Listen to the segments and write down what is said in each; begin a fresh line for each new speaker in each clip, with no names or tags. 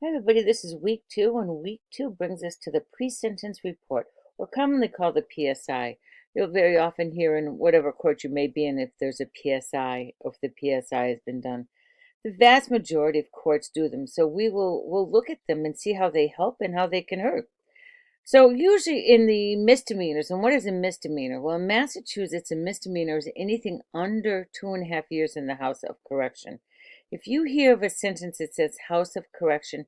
Hi, everybody. This is week 2, and week 2 brings us to the pre-sentence report, or commonly called the PSI. You'll very often hear in whatever court you may be in if there's a PSI or if the PSI has been done. The vast majority of courts do them, so we'll look at them and see how they help and how they can hurt. So usually in the misdemeanors, and what is a misdemeanor? Well, in Massachusetts, a misdemeanor is anything under 2.5 years in the House of Correction. If you hear of a sentence that says House of Correction,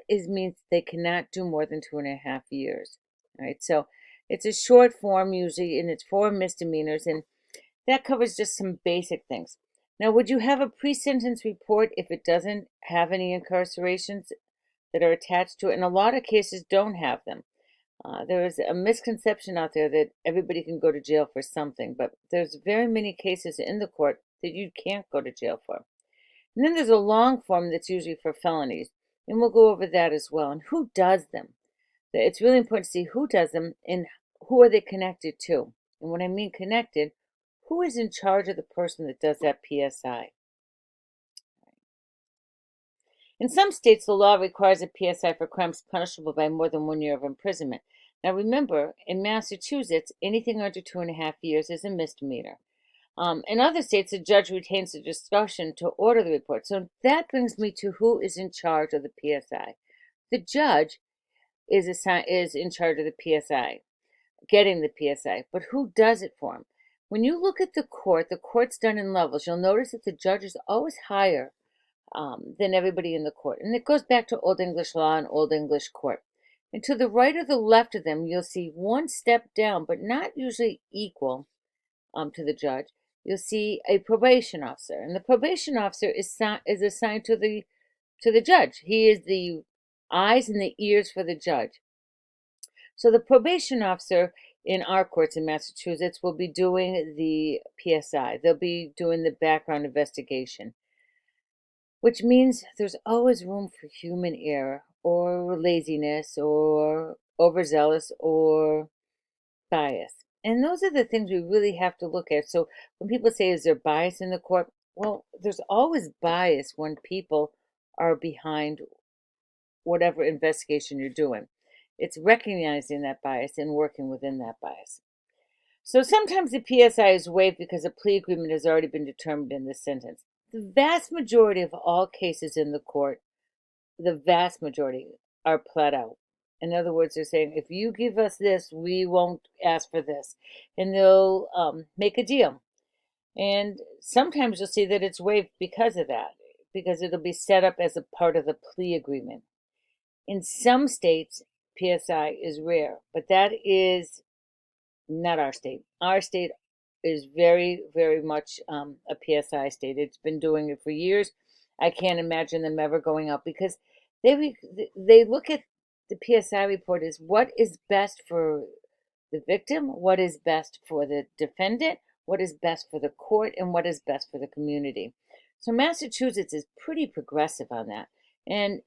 means they cannot do more than 2.5 years. All right, so it's a short form usually, and it's for misdemeanors, and that covers just some basic things. Now, would you have a pre-sentence report if it doesn't have any incarcerations that are attached to it? And a lot of cases don't have them. There is a misconception out there that everybody can go to jail for something, but there's very many cases in the court that you can't go to jail for. And then there's a long form that's usually for felonies, and we'll go over that as well. And who does them? It's really important to see who does them and who are they connected to. And when I mean connected, who is in charge of the person that does that PSI? In some states, the law requires a PSI for crimes punishable by more than 1 year of imprisonment. Now remember, in Massachusetts, anything under 2.5 years is a misdemeanor. In other states, the judge retains the discretion to order the report. So that brings me to who is in charge of the PSI. The judge is in charge of the PSI, getting the PSI, but who does it for him? When you look at the court's done in levels. You'll notice that the judge is always higher than everybody in the court. And it goes back to Old English law and Old English court. And to the right or the left of them, you'll see one step down, but not usually equal to the judge. You'll see a probation officer, and the probation officer is assigned to the judge. He is the eyes and the ears for the judge. So the probation officer in our courts in Massachusetts will be doing the PSI. They'll be doing the background investigation, which means there's always room for human error or laziness or overzealous or bias. And those are the things we really have to look at. So when people say, is there bias in the court? Well, there's always bias when people are behind whatever investigation you're doing. It's recognizing that bias and working within that bias. So sometimes the PSI is waived because a plea agreement has already been determined in the sentence. The vast majority of all cases in the court, the vast majority, are pled out. In other words, they're saying, if you give us this, we won't ask for this. And they'll make a deal. And sometimes you'll see that it's waived because of that, because it'll be set up as a part of the plea agreement. In some states, PSI is rare, but that is not our state. Our state is very, very much a PSI state. It's been doing it for years. I can't imagine them ever going up because they look at the PSI report as what is best for the victim, what is best for the defendant, what is best for the court, and what is best for the community. So Massachusetts is pretty progressive on that. And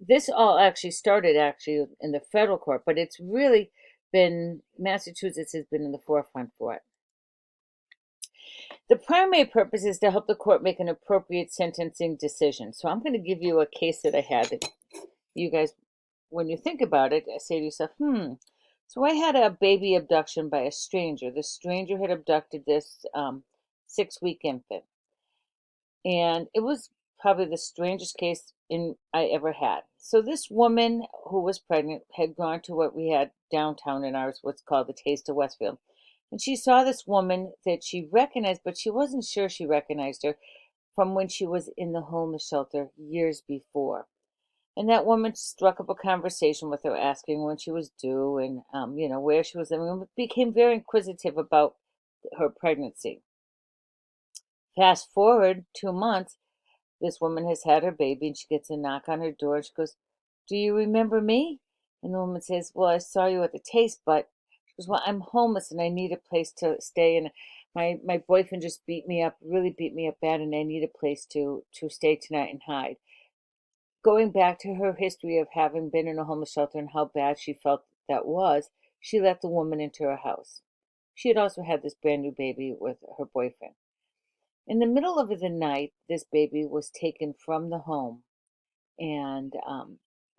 this all actually started in the federal court, but it's really been, Massachusetts has been in the forefront for it. The primary purpose is to help the court make an appropriate sentencing decision. So I'm going to give you a case that I had that you guys, when you think about it, say to yourself, So I had a baby abduction by a stranger. The stranger had abducted this 6-week infant. And it was probably the strangest case I ever had. So this woman who was pregnant had gone to what we had downtown in ours, what's called the Taste of Westfield. And she saw this woman that she recognized, but she wasn't sure she recognized her from when she was in the homeless shelter years before. And that woman struck up a conversation with her, asking when she was due and, where she was living, and became very inquisitive about her pregnancy. Fast forward 2 months, this woman has had her baby, and she gets a knock on her door, and she goes, "Do you remember me?" And the woman says, "Well, I saw you at the Taste, but," she goes, "well, I'm homeless and I need a place to stay, and my boyfriend just beat me up, really beat me up bad, and I need a place to stay tonight and hide." Going back to her history of having been in a homeless shelter and how bad she felt that was, she let the woman into her house. She had also had this brand new baby with her boyfriend. In the middle of the night, this baby was taken from the home And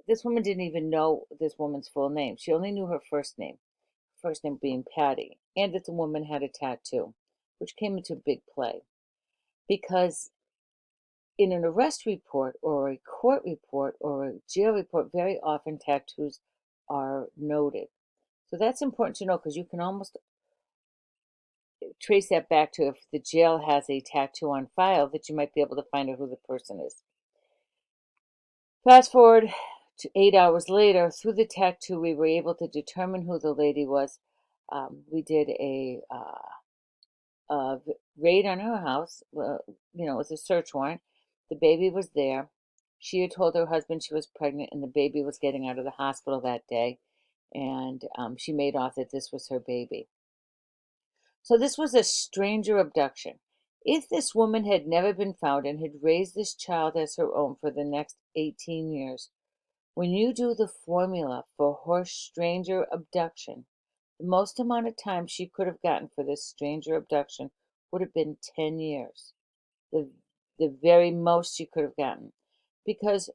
this woman didn't even know this woman's full name. She only knew her first name being Patty, and that the woman had a tattoo, which came into big play because in an arrest report or a court report or a jail report, very often tattoos are noted. So that's important to know because you can almost trace that back to if the jail has a tattoo on file that you might be able to find out who the person is. Fast forward to 8 hours later, through the tattoo, we were able to determine who the lady was. We did a raid on her house. It was a search warrant. The baby was there. She had told her husband she was pregnant and the baby was getting out of the hospital that day. And she made off that this was her baby. So this was a stranger abduction. If this woman had never been found and had raised this child as her own for the next 18 years, when you do the formula for her stranger abduction, the most amount of time she could have gotten for this stranger abduction would have been 10 years. The, the very most she could have gotten. Because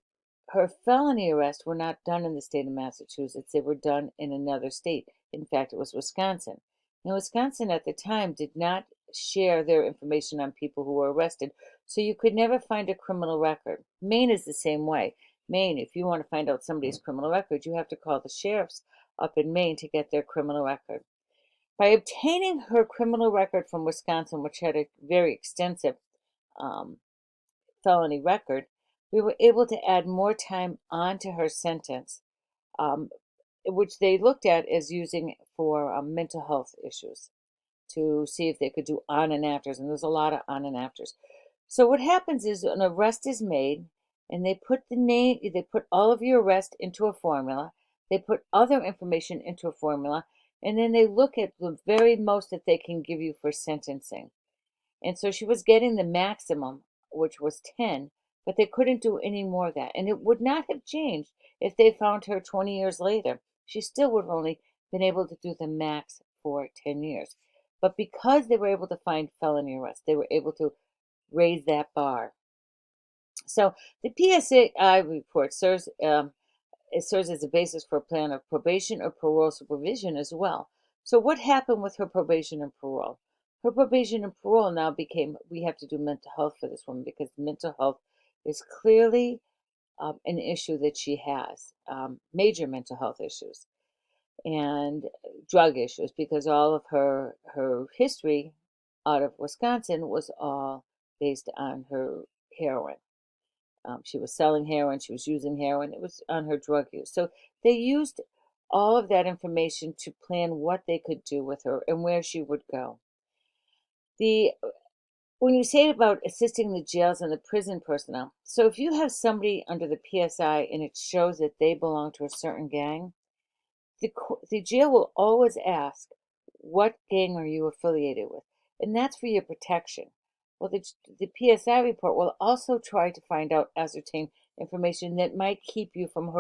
her felony arrests were not done in the state of Massachusetts, they were done in another state. In fact, it was Wisconsin. Now, Wisconsin at the time did not share their information on people who were arrested, so you could never find a criminal record. Maine is the same way. Maine, if you want to find out somebody's criminal record, you have to call the sheriffs up in Maine to get their criminal record. By obtaining her criminal record from Wisconsin, which had a very extensive um, felony record, we were able to add more time onto her sentence, um, which they looked at as using for mental health issues to see if they could do on and afters. And there's a lot of on and afters. So what happens is an arrest is made, and they put all of your arrest into a formula. They put other information into a formula, and then they look at the very most that they can give you for sentencing. And so she was getting the maximum, which was 10, but they couldn't do any more of that. And it would not have changed if they found her 20 years later. She still would have only been able to do the max for 10 years. But because they were able to find felony arrest, they were able to raise that bar. So the PSI report serves as a basis for a plan of probation or parole supervision as well. So what happened with her probation and parole? Her probation and parole now became, we have to do mental health for this woman because mental health is clearly an issue that she has, major mental health issues and drug issues because all of her history out of Wisconsin was all based on her heroin. She was selling heroin, she was using heroin, it was on her drug use. So they used all of that information to plan what they could do with her and where she would go. The when you say about assisting the jails and the prison personnel, so if you have somebody under the PSI and it shows that they belong to a certain gang, the jail will always ask, what gang are you affiliated with? And that's for your protection. Well, the PSI report will also try to ascertain information that might keep you from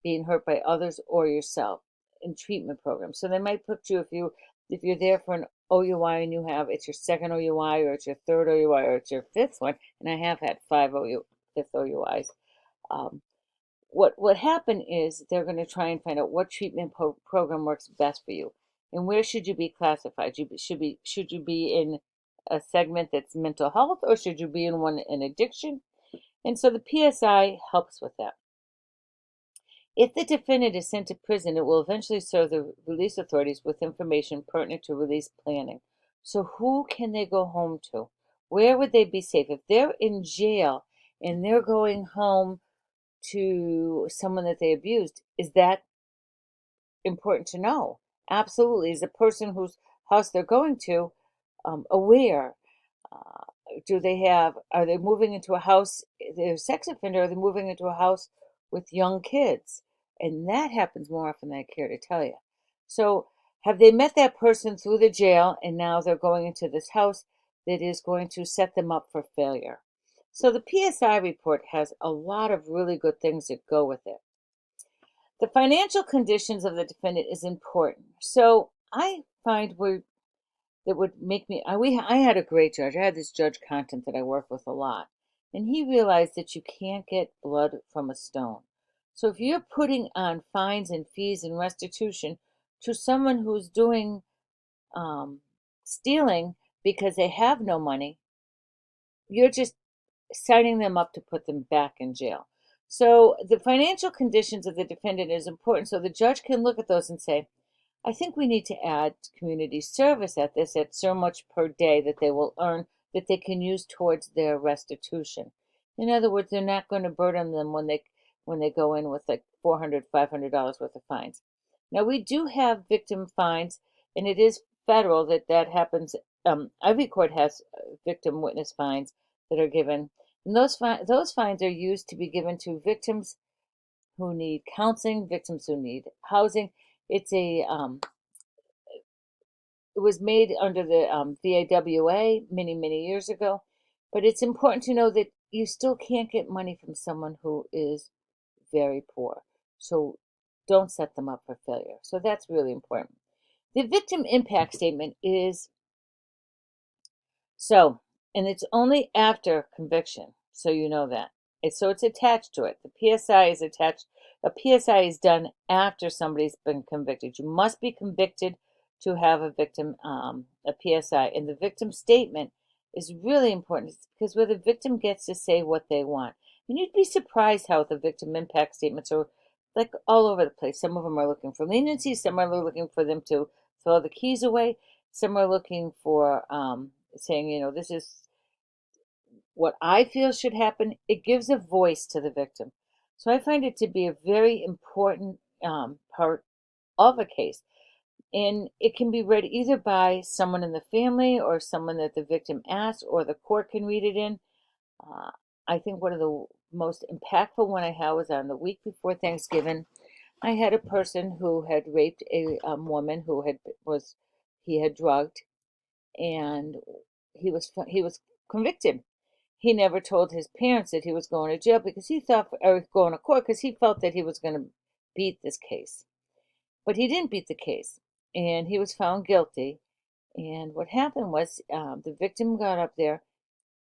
being hurt by others or yourself in treatment programs. So they might put you, if you're there for an OUI and it's your second OUI or it's your third OUI or it's your fifth one, and I have had fifth OUIs. What happened is they're going to try and find out what treatment program works best for you and where should you be classified. Should you be in a segment that's mental health or should you be in one in addiction? And so the PSI helps with that. If the defendant is sent to prison, it will eventually serve the release authorities with information pertinent to release planning. So who can they go home to? Where would they be safe? If they're in jail and they're going home to someone that they abused, is that important to know? Absolutely. Is the person whose house they're going to aware? Uh, are they moving into a house, they're a sex offender, are they moving into a house with young kids? And that happens more often than I care to tell you. So have they met that person through the jail and now they're going into this house that is going to set them up for failure? So the PSI report has a lot of really good things that go with it. The financial conditions of the defendant is important. So I find that would make me, I had a great judge. I had this Judge Content that I work with a lot. and he realized that you can't get blood from a stone. So if you're putting on fines and fees and restitution to someone who's doing um, stealing because they have no money, you're just signing them up to put them back in jail. So the financial conditions of the defendant is important, so the judge can look at those and say, I think we need to add community service at this at so much per day that they will earn that they can use towards their restitution. In other words, they're not going to burden them when they go in with like $400, $500 worth of fines. Now we do have victim fines, and it is federal that happens. Every court has victim witness fines that are given, and those fines are used to be given to victims who need counseling, victims who need housing. It's a it was made under the VAWA many years ago, but it's important to know that you still can't get money from someone who is very poor. So don't set them up for failure. So that's really important. The victim impact statement is so, and it's only after conviction, so you know that. It's attached to it. The PSI is attached. A PSI is done after somebody's been convicted. You must be convicted to have a victim, a PSI. And the victim statement is really important because where the victim gets to say what they want. And you'd be surprised how the victim impact statements are like all over the place. Some of them are looking for leniency. Some are looking for them to throw the keys away. Some are looking for saying, this is what I feel should happen. It gives a voice to the victim. So I find it to be a very important part of a case. And it can be read either by someone in the family or someone that the victim asks, or the court can read it in. Uh, I think one of the most impactful one I had was on the week before Thanksgiving. I had a person who had raped a woman who he had drugged, and he was convicted. He never told his parents that he was going to jail because he thought, or going to court because he felt that he was going to beat this case. But he didn't beat the case, and he was found guilty. And what happened was the victim got up there,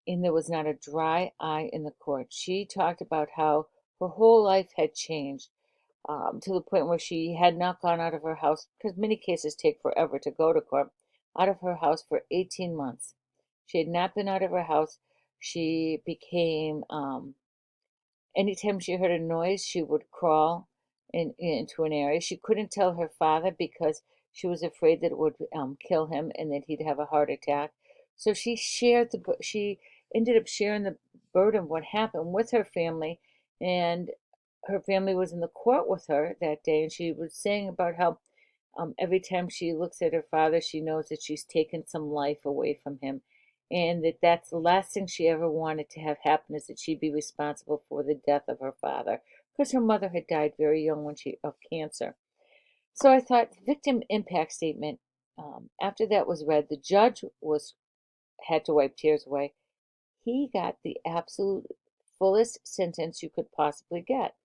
and there was not a dry eye in the court. She talked about how her whole life had changed to the point where she had not gone out of her house, because many cases take forever to go to court, out of her house for 18 months. She had not been out of her house. She became, anytime she heard a noise, she would crawl into an area. She couldn't tell her father because she was afraid that it would kill him and that he'd have a heart attack. So she ended up sharing the burden of what happened with her family, and her family was in the court with her that day, and she was saying about how every time she looks at her father, she knows that she's taken some life away from him, and that's the last thing she ever wanted to have happen is that she'd be responsible for the death of her father, because her mother had died very young of cancer. So I thought victim impact statement. After that was read, the judge had to wipe tears away. He got the absolute fullest sentence you could possibly get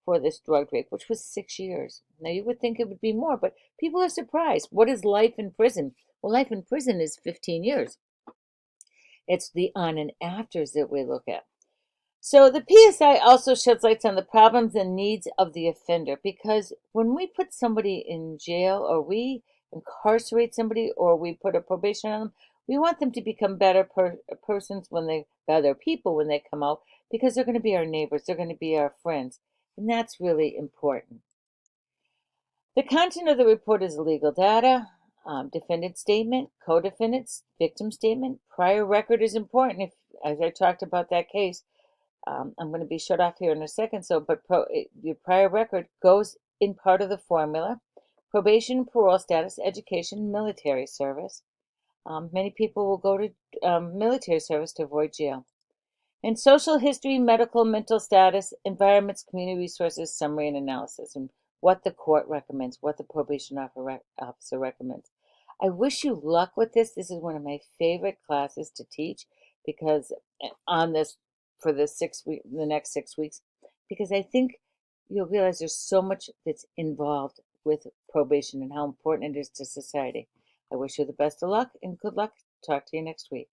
for this drug rape, which was 6 years. Now, you would think it would be more, but people are surprised. What is life in prison? Well, life in prison is 15 years. It's the on and afters that we look at. So the PSI also sheds lights on the problems and needs of the offender, because when we put somebody in jail, or we incarcerate somebody, or we put a probation on them, we want them to become persons better people when they come out, because they're going to be our neighbors, they're going to be our friends, and that's really important. The content of the report is legal data, defendant statement, co-defendant's victim statement. Prior record is important. If, as I talked about that case, I'm going to be shut off here in a second. Your prior record goes in part of the formula. Probation, parole status, education, military service. Many people will go to military service to avoid jail. And social history, medical, mental status, environments, community resources, summary and analysis, and what the court recommends, what the probation officer recommends. I wish you luck with this. This is one of my favorite classes to teach, because on this for the next 6 weeks, because I think you'll realize there's so much that's involved with probation and how important it is to society. I wish you the best of luck and good luck. Talk to you next week.